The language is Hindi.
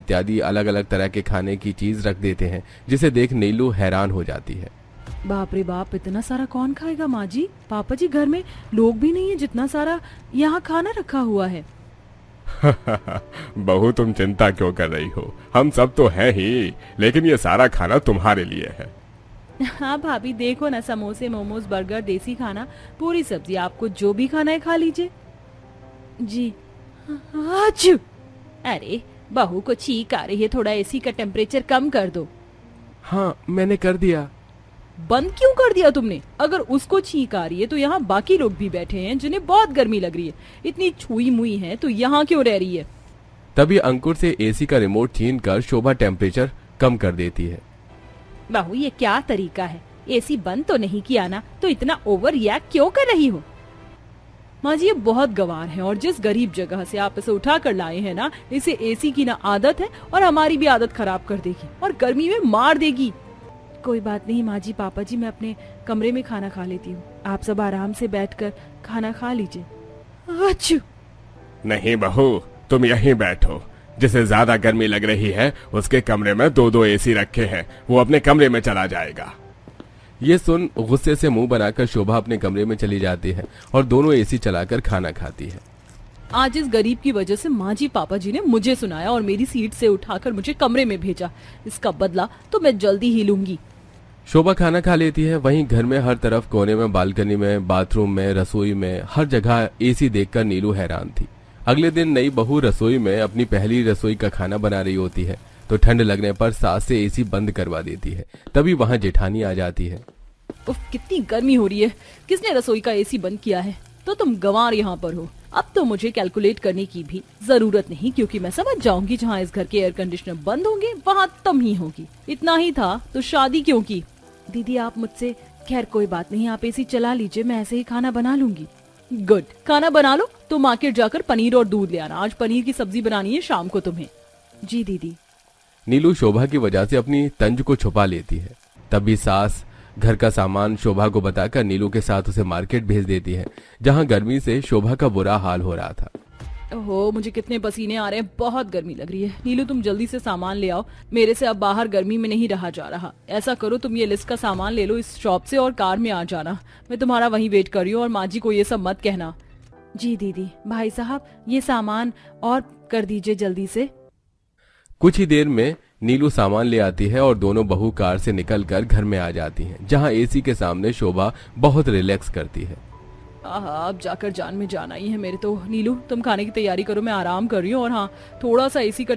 इत्यादि अलग अलग तरह के खाने की चीज रख देते हैं, जिसे देख नीलू हैरान हो जाती है। बाप रे बाप, इतना सारा कौन खाएगा माँ जी? पापा जी, घर में लोग भी नहीं है जितना सारा यहाँ खाना रखा हुआ है। बहू, तुम चिंता क्यों कर रही हो? हम सब तो हैं ही, लेकिन ये सारा खाना तुम्हारे लिए है। हाँ भाभी, देखो ना, समोसे, मोमोज, बर्गर, देसी खाना, पूरी सब्जी, आपको जो भी खाना है खा लीजिए। जी। आज अरे बहू को छींक आ रही है, थोड़ा एसी का टेम्परेचर कम कर दो। हाँ, मैंने कर दिया। बंद क्यों कर दिया तुमने? अगर उसको छींक आ रही है तो यहाँ बाकी लोग भी बैठे हैं जिन्हें बहुत गर्मी लग रही है। इतनी छुई मुई है तो यहाँ क्यों रह रही है? तभी अंकुर से एसी का रिमोट छीन कर शोभा टेम्परेचर कम कर देती है। बहू, ये क्या तरीका है? एसी बंद तो नहीं किया ना, तो इतना ओवर रिएक्ट क्यों कर रही हो? माँ जी, ये बहुत गंवार है और जिस गरीब जगह से आप इसे उठा कर लाए हैं ना, इसे एसी की ना आदत है और हमारी भी आदत खराब कर देगी और गर्मी में मार देगी। कोई बात नहीं माँ जी, पापा जी, मैं अपने कमरे में खाना खा लेती हूँ, आप सब आराम से बैठकर खाना खा लीजिए। अच्छू। नहीं बहू, तुम यहीं बैठो। जिसे ज्यादा गर्मी लग रही है उसके कमरे में 2-2 एसी रखे हैं, वो अपने कमरे में चला जाएगा। ये सुन गुस्से से मुंह बनाकर शोभा अपने कमरे में चली जाती है और दोनों एसी चलाकर खाना खाती है। आज इस गरीब की वजह से माँ जी पापा जी ने मुझे सुनाया और मेरी सीट से उठाकर मुझे कमरे में भेजा। इसका बदला तो मैं जल्दी ही लूंगी। शोभा खाना खा लेती है। वहीं घर में हर तरफ, कोने में, बालकनी में, बाथरूम में, रसोई में, हर जगह एसी देखकर नीलू हैरान थी। अगले दिन नई बहू रसोई में अपनी पहली रसोई का खाना बना रही होती है तो ठंड लगने पर सास से एसी बंद करवा देती है। तभी वहां जेठानी आ जाती है। उफ, कितनी गर्मी हो रही है, किसने रसोई का एसी बंद किया है? तो तुम गंवार यहाँ पर हो। अब तो मुझे कैलकुलेट करने की भी जरूरत नहीं, क्योंकि मैं समझ जाऊंगी जहाँ इस घर के एयर कंडीशनर बंद होंगे वहाँ तुम ही होगी। इतना ही था तो शादी क्यों की? दीदी, आप मुझसे, खैर कोई बात नहीं, आप एसी चला लीजिए, मैं ऐसे ही खाना बना लूंगी। गुड, खाना बना लो। तो मार्केट जाकर पनीर और दूध ले आना, आज पनीर की सब्जी बनानी है शाम को तुम्हें। जी दीदी। नीलू शोभा की वजह से अपनी तंज को छुपा लेती है। तभी सास घर का सामान शोभा को बताकर नीलू के साथ उसे मार्केट भेज देती है, जहां गर्मी से शोभा का बुरा हाल हो रहा था। ओहो, मुझे कितने पसीने आ रहे हैं, बहुत गर्मी लग रही है। नीलू, तुम जल्दी से सामान ले आओ, मेरे से अब बाहर गर्मी में नहीं रहा जा रहा। ऐसा करो, तुम ये लिस्ट का सामान ले लो इस शॉप से और कार में आ जाना। मैं तुम्हारा वहीं वेट कर रही हूँ और माँ जी को ये सब मत कहना। जी दीदी। भाई साहब, ये सामान और कर दीजिए जल्दी से। कुछ ही देर में नीलू सामान ले आती है और दोनों बहू कार से निकलकर घर में आ जाती हैं, जहां एसी के सामने शोभा बहुत रिलैक्स करती है। अब जाकर जान में जान आई है मेरे तो। नीलू, तुम खाने की तैयारी करो, मैं आराम कर रही हूँ और हाँ, थोड़ा सा एसी का